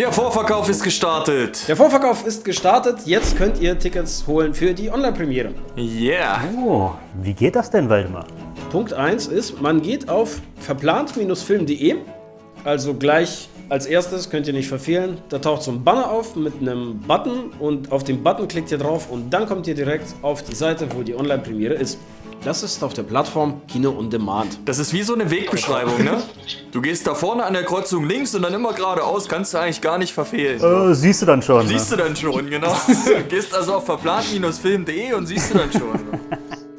Der Vorverkauf ist gestartet. Der Vorverkauf ist gestartet. Jetzt könnt ihr Tickets holen für die Online-Premiere. Yeah. Oh, wie geht das denn, Waldemar? Punkt 1 ist, man geht auf verplant-film.de. Also gleich als erstes, könnt ihr nicht verfehlen, da taucht so ein Banner auf mit einem Button und auf den Button klickt ihr drauf und dann kommt ihr direkt auf die Seite, wo die Online-Premiere ist. Das ist auf der Plattform Kino on Demand. Das ist wie so eine Wegbeschreibung, ne? Du gehst da vorne an der Kreuzung links und dann immer geradeaus, kannst du eigentlich gar nicht verfehlen. Siehst du dann schon. Siehst du dann schon, genau. Gehst also auf verplant-film.de und siehst du dann schon.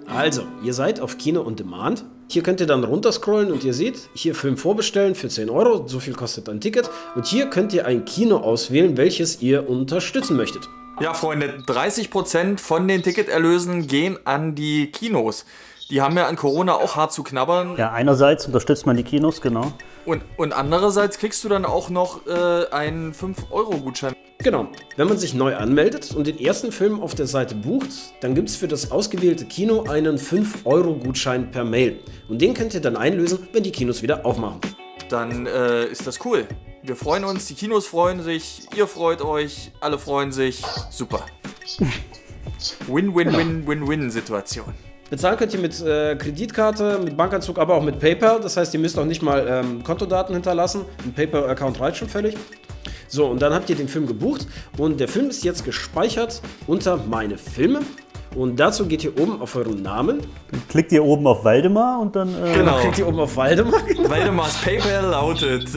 Also, ihr seid auf Kino on Demand. Hier könnt ihr dann runterscrollen und ihr seht, hier Film vorbestellen für 10 Euro, so viel kostet ein Ticket. Und hier könnt ihr ein Kino auswählen, welches ihr unterstützen möchtet. Ja, Freunde, 30% von den Ticketerlösen gehen an die Kinos. Die haben ja an Corona auch hart zu knabbern. Ja, einerseits unterstützt man die Kinos, genau. Und andererseits kriegst du dann auch noch einen 5-Euro-Gutschein. Genau, wenn man sich neu anmeldet und den ersten Film auf der Seite bucht, dann gibt es für das ausgewählte Kino einen 5-Euro-Gutschein per Mail. Und den könnt ihr dann einlösen, wenn die Kinos wieder aufmachen. Dann ist das cool. Wir freuen uns, die Kinos freuen sich, ihr freut euch, alle freuen sich. Super. Win-Win-Win-Win-Win-Situation. Bezahlen könnt ihr mit Kreditkarte, mit Bankanzug, aber auch mit PayPal. Das heißt, ihr müsst auch nicht mal Kontodaten hinterlassen. Ein PayPal-Account reicht schon völlig. So, und dann habt ihr den Film gebucht und der Film ist jetzt gespeichert unter Meine Filme. Und dazu geht ihr oben auf euren Namen. Dann klickt ihr oben auf Waldemar und dann... Genau. Klickt ihr oben auf Waldemar. Waldemars PayPal lautet...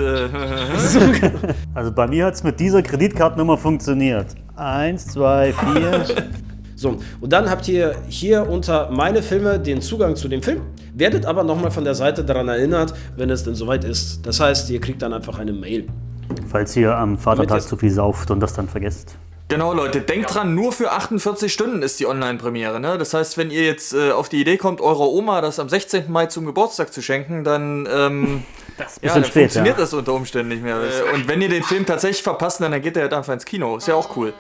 Also bei mir hat es mit dieser Kreditkartennummer funktioniert. 1, 2, 4... So, und dann habt ihr hier unter Meine Filme den Zugang zu dem Film, werdet aber nochmal von der Seite daran erinnert, wenn es denn soweit ist. Das heißt, ihr kriegt dann einfach eine Mail. Falls ihr am Vatertag zu viel sauft und das dann vergesst. Genau, Leute, denkt dran, nur für 48 Stunden ist die Online-Premiere, ne? Das heißt, wenn ihr jetzt auf die Idee kommt, eurer Oma das am 16. Mai zum Geburtstag zu schenken, dann, Das ist dann spät, funktioniert das unter Umständen nicht mehr. Und wenn ihr den Film tatsächlich verpasst, dann geht er halt einfach ins Kino. Ist ja auch cool.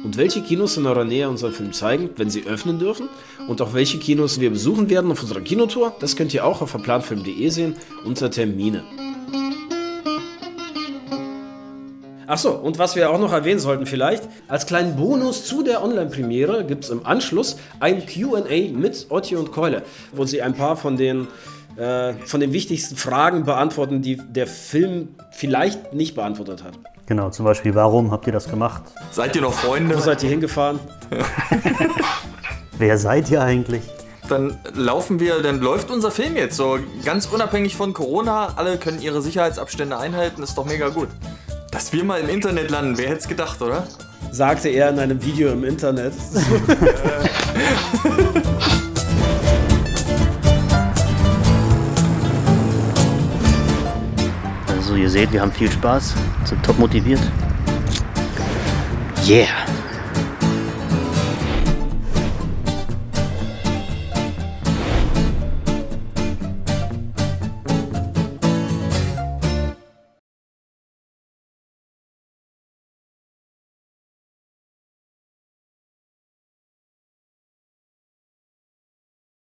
Und welche Kinos in eurer Nähe unseren Film zeigen, wenn sie öffnen dürfen? Und auch welche Kinos wir besuchen werden auf unserer Kinotour? Das könnt ihr auch auf verplantfilm.de sehen unter Termine. Achso, und was wir auch noch erwähnen sollten vielleicht, als kleinen Bonus zu der Online-Premiere gibt es im Anschluss ein Q&A mit Otti und Keule, wo sie ein paar von den wichtigsten Fragen beantworten, die der Film vielleicht nicht beantwortet hat. Genau, zum Beispiel, warum habt ihr das gemacht? Seid ihr noch Freunde? Wo seid ihr hingefahren? Wer seid ihr eigentlich? Dann läuft unser Film jetzt so ganz unabhängig von Corona. Alle können ihre Sicherheitsabstände einhalten, ist doch mega gut. Dass wir mal im Internet landen, wer hätte es gedacht, oder? Sagte er in einem Video im Internet. Also ihr seht, wir haben viel Spaß, sind top motiviert. Yeah!